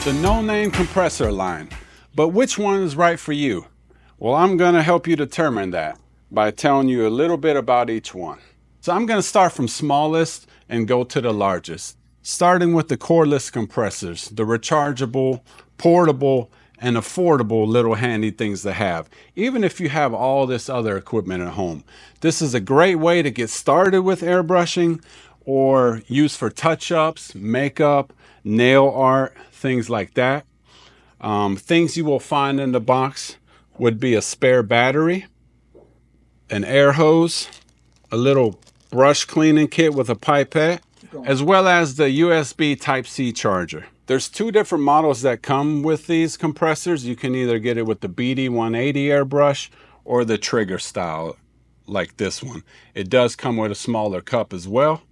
The no-name compressor line. But which one is right for you? Well, I'm going to help you determine that by telling you a little bit about each one. So I'm going to start from smallest and go to the largest, starting with the cordless compressors, the rechargeable, portable, and affordable little handy things to have, even if you have all this other equipment at home. This is a great way to get started with airbrushing or use for touch-ups, makeup, nail art, things like that. Things you will find in the box would be a spare battery, an air hose, a little brush cleaning kit with a pipette, as well as the USB Type-C charger. There's two different models that come with these compressors. You can either get it with the BD180 airbrush or the trigger style like this one. It does come with a smaller cup as well.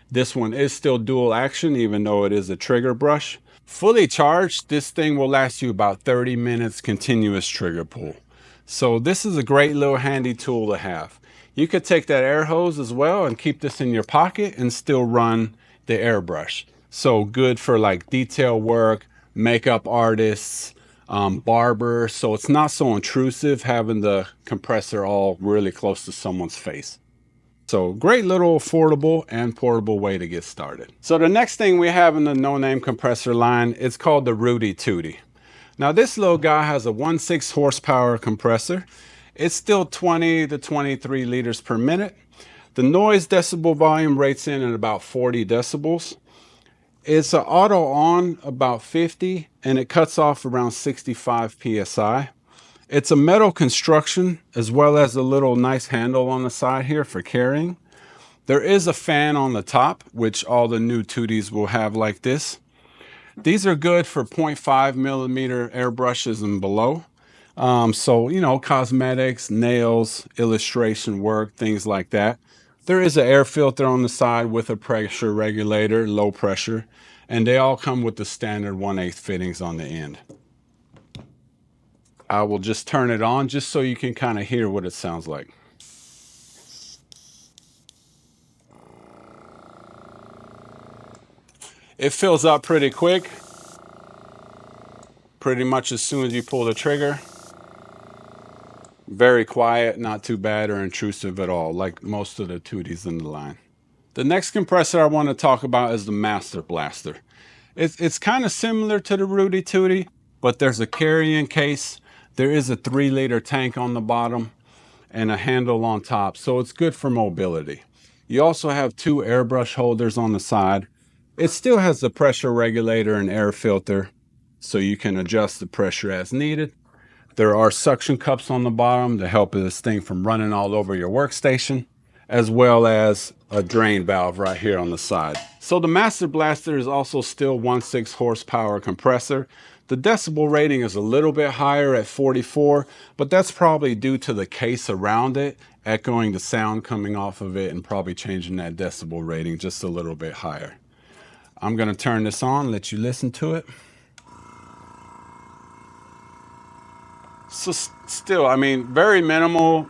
This one is still dual action even though it is a trigger brush. Fully charged, this thing will last you about 30 minutes continuous trigger pull. So this is a great little handy tool to have. You could take that air hose as well and keep this in your pocket and still run the airbrush. So good for like detail work, makeup artists, barbers. So it's not so intrusive having the compressor all really close to someone's face. So great little affordable and portable way to get started. So the next thing we have in the no-name compressor line is called the Rooty Tooty. Now this little guy has a 1.6 horsepower compressor. It's still 20 to 23 liters per minute. The noise decibel volume rates in at about 40 decibels. It's an auto on about 50 and it cuts off around 65 psi. It's a metal construction as well as a little nice handle on the side here for carrying. There is a fan on the top, which all the new Tooties will have like this. These are good for 0.5 millimeter airbrushes and below. So, you know, cosmetics, nails, illustration work, things like that. There is an air filter on the side with a pressure regulator, low pressure, and they all come with the standard 1/8 fittings on the end. I will just turn it on just so you can kind of hear what it sounds like. It fills up pretty quick, pretty much as soon as you pull the trigger. Very quiet, not too bad or intrusive at all, like most of the Tooties in the line. The next compressor I want to talk about is the Master Blaster. It's kind of similar to the Rooty Tooty, but there's a carrying case. There is a 3-liter tank on the bottom and a handle on top, so it's good for mobility. You also have 2 airbrush holders on the side. It still has the pressure regulator and air filter, so you can adjust the pressure as needed. There are suction cups on the bottom to help this thing from running all over your workstation, as well as a drain valve right here on the side. So the Master Blaster is also still 1.6 horsepower compressor. The decibel rating is a little bit higher at 44, but that's probably due to the case around it, echoing the sound coming off of it and probably changing that decibel rating just a little bit higher. I'm going to turn this on, let you listen to it. So still, I mean, very minimal,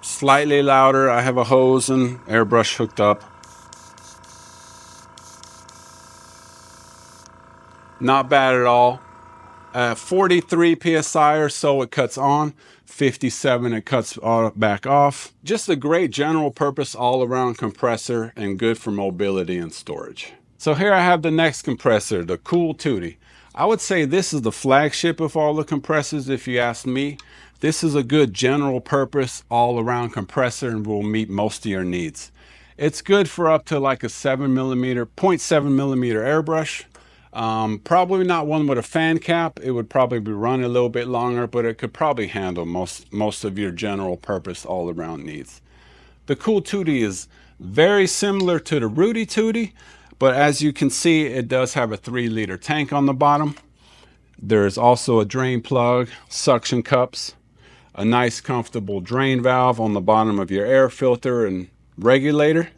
slightly louder. I have a hose and airbrush hooked up. Not bad at all. 43 psi or so it cuts on, 57 it cuts back off. Just a great general purpose all around compressor and good for mobility and storage. So here I have the next compressor, the Cool Tooty. I would say this is the flagship of all the compressors if you ask me. This is a good general purpose all around compressor and will meet most of your needs. It's good for up to like a 7 millimeter, 0.7 millimeter airbrush. Probably not one with a fan cap. It would probably be running a little bit longer, but it could probably handle most of your general purpose all around needs. The Cool Tooty is very similar to the Rooty Tooty, but as you can see, it does have a 3-liter tank on the bottom. There's also a drain plug, suction cups, a nice comfortable drain valve on the bottom of your air filter and regulator.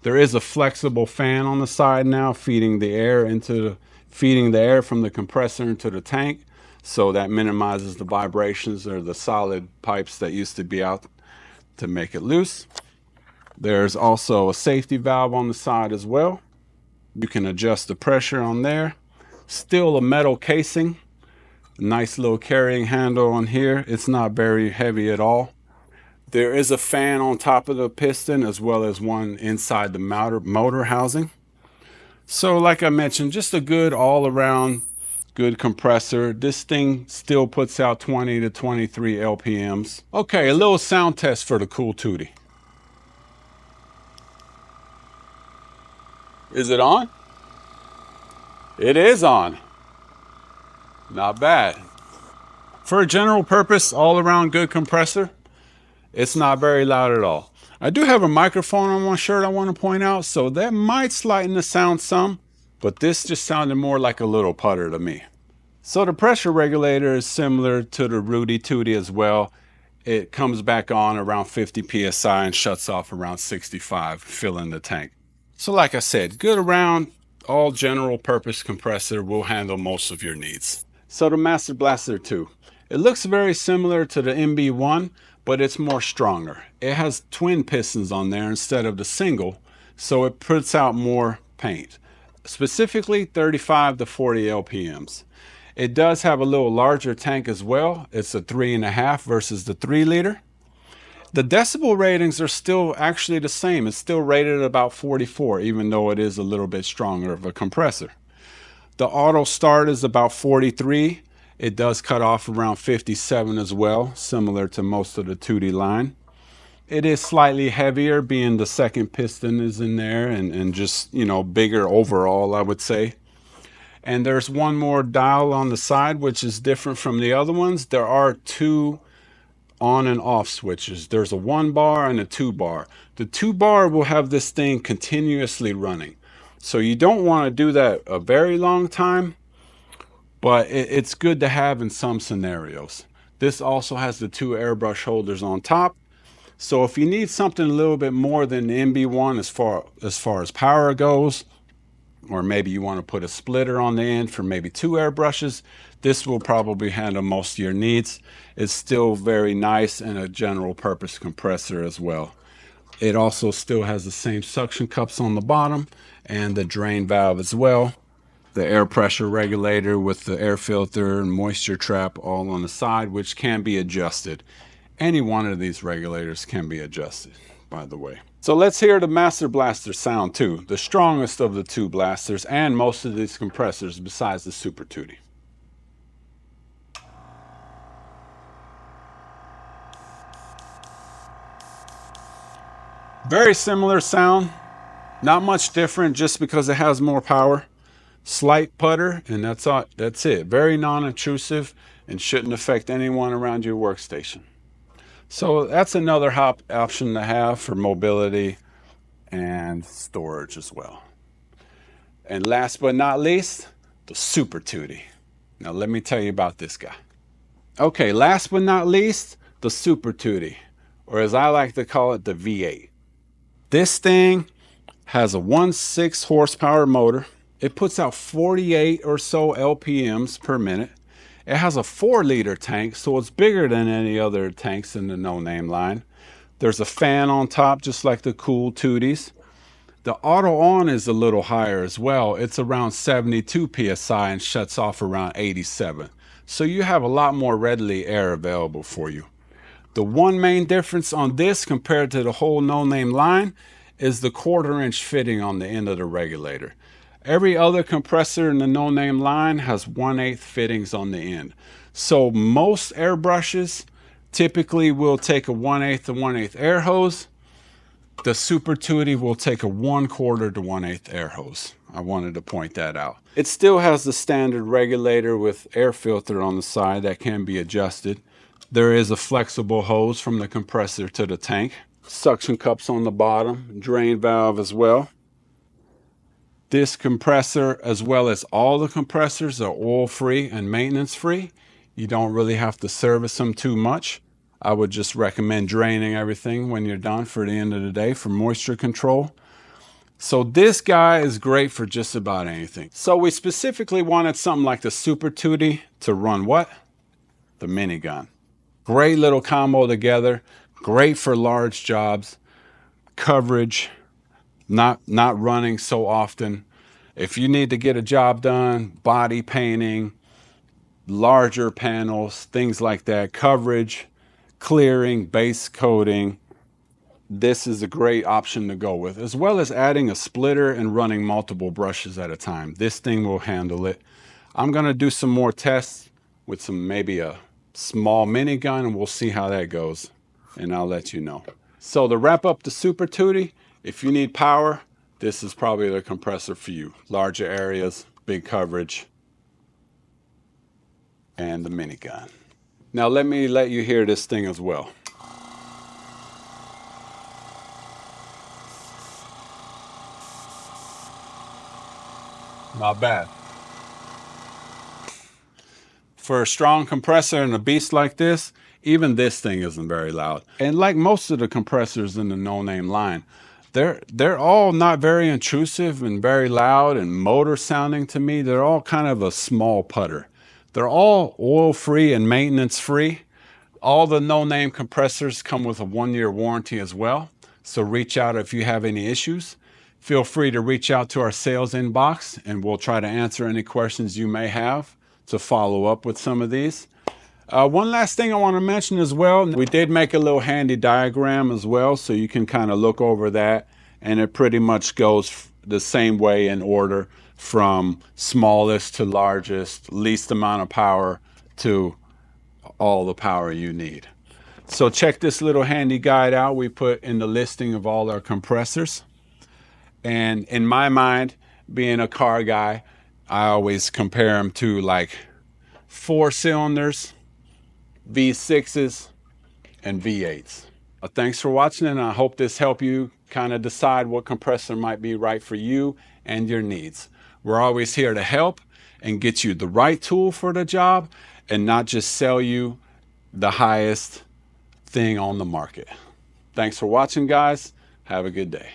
There is a flexible fan on the side now feeding the air from the compressor into the tank, so that minimizes the vibrations or the solid pipes that used to be out to make it loose. There's also a safety valve on the side as well. You can adjust the pressure on there. Still a metal casing. Nice little carrying handle on here. It's not very heavy at all. There is a fan on top of the piston as well as one inside the motor housing. So like I mentioned, just a good all-around good compressor. This thing still puts out 20 to 23 LPMs. Okay, a little sound test for the Cool Tooty. Is it on? It is on. Not bad. For a general purpose, all-around good compressor, it's not very loud at all. I do have a microphone on my shirt I want to point out, so that might slighten the sound some, but this just sounded more like a little putter to me. So the pressure regulator is similar to the Rooty Tooty as well. It comes back on around 50 psi and shuts off around 65, filling the tank. So like I said, good around, all general purpose compressor will handle most of your needs. So the Master Blaster 2. It looks very similar to the MB1, but it's more stronger. It has twin pistons on there instead of the single, so it puts out more paint. Specifically 35 to 40 LPMs. It does have a little larger tank as well. It's a 3.5 versus the 3 liter. The decibel ratings are still actually the same. It's still rated at about 44, even though it is a little bit stronger of a compressor. The auto start is about 43. It does cut off around 57 as well, similar to most of the Tooty line. It is slightly heavier, being the second piston is in there and just, you know, bigger overall, I would say. And there's one more dial on the side, which is different from the other ones. There are two on and off switches. There's a 1 bar and a 2 bar. The 2 bar will have this thing continuously running. So you don't want to do that a very long time, but it's good to have in some scenarios. This also has the 2 airbrush holders on top. So if you need something a little bit more than the MB1 as far as power goes, or maybe you want to put a splitter on the end for maybe 2 airbrushes, this will probably handle most of your needs. It's still very nice and a general purpose compressor as well. It also still has the same suction cups on the bottom and the drain valve as well. The air pressure regulator with the air filter and moisture trap all on the side, which can be adjusted. Any one of these regulators can be adjusted, by the way. So let's hear the Master Blaster sound too, the strongest of the 2 blasters and most of these compressors besides the Super Tooty. Very similar sound, not much different just because it has more power. Slight putter, and that's it. Very non-intrusive and shouldn't affect anyone around your workstation. So that's another option to have for mobility and storage as well. And last but not least, the Super Tooty. Now let me tell you about this guy. Okay, last but not least, the Super Tooty, or as I like to call it, the V8. This thing has a 1.6 horsepower motor. It puts out 48 or so LPMs per minute. It has a 4-liter tank, so it's bigger than any other tanks in the no-name line. There's a fan on top, just like the Cool Tooties. The auto on is a little higher as well. It's around 72 psi and shuts off around 87. So you have a lot more readily air available for you. The one main difference on this compared to the whole no-name line is the 1/4-inch fitting on the end of the regulator. Every other compressor in the no-name line has 1/8 fittings on the end. So most airbrushes typically will take a 1/8 to 1/8 air hose. The Super Tooty will take a 1/4 to 1/8 air hose. I wanted to point that out. It still has the standard regulator with air filter on the side that can be adjusted. There is a flexible hose from the compressor to the tank. Suction cups on the bottom, drain valve as well. This compressor, as well as all the compressors, are oil-free and maintenance-free. You don't really have to service them too much. I would just recommend draining everything when you're done for the end of the day for moisture control. So this guy is great for just about anything. So we specifically wanted something like the Super Tooty to run what? The minigun. Great little combo together. Great for large jobs. Coverage. Not running so often. If you need to get a job done, body painting, larger panels, things like that, coverage, clearing, base coating, this is a great option to go with, as well as adding a splitter and running multiple brushes at a time. This thing will handle it. I'm gonna do some more tests with maybe a small minigun, and we'll see how that goes, and I'll let you know. So to wrap up the Super Tooty, if you need power, this is probably the compressor for you. Larger areas, big coverage, and the minigun. Now let me let you hear this thing as well. Not bad. For a strong compressor and a beast like this, even this thing isn't very loud. And like most of the compressors in the no-name line, they're all not very intrusive and very loud and motor sounding to me. They're all kind of a small putter. They're all oil-free and maintenance-free. All the no-name compressors come with a 1-year warranty as well. So reach out if you have any issues. Feel free to reach out to our sales inbox and we'll try to answer any questions you may have to follow up with some of these. One last thing I want to mention as well, we did make a little handy diagram as well, so you can kind of look over that, and it pretty much goes the same way in order from smallest to largest, least amount of power to all the power you need. So check this little handy guide out we put in the listing of all our compressors. And in my mind, being a car guy, I always compare them to like 4 cylinders, V6s, and V8s. Thanks for watching, and I hope this helped you kind of decide what compressor might be right for you and your needs. We're always here to help and get you the right tool for the job and not just sell you the highest thing on the market. Thanks for watching, guys. Have a good day.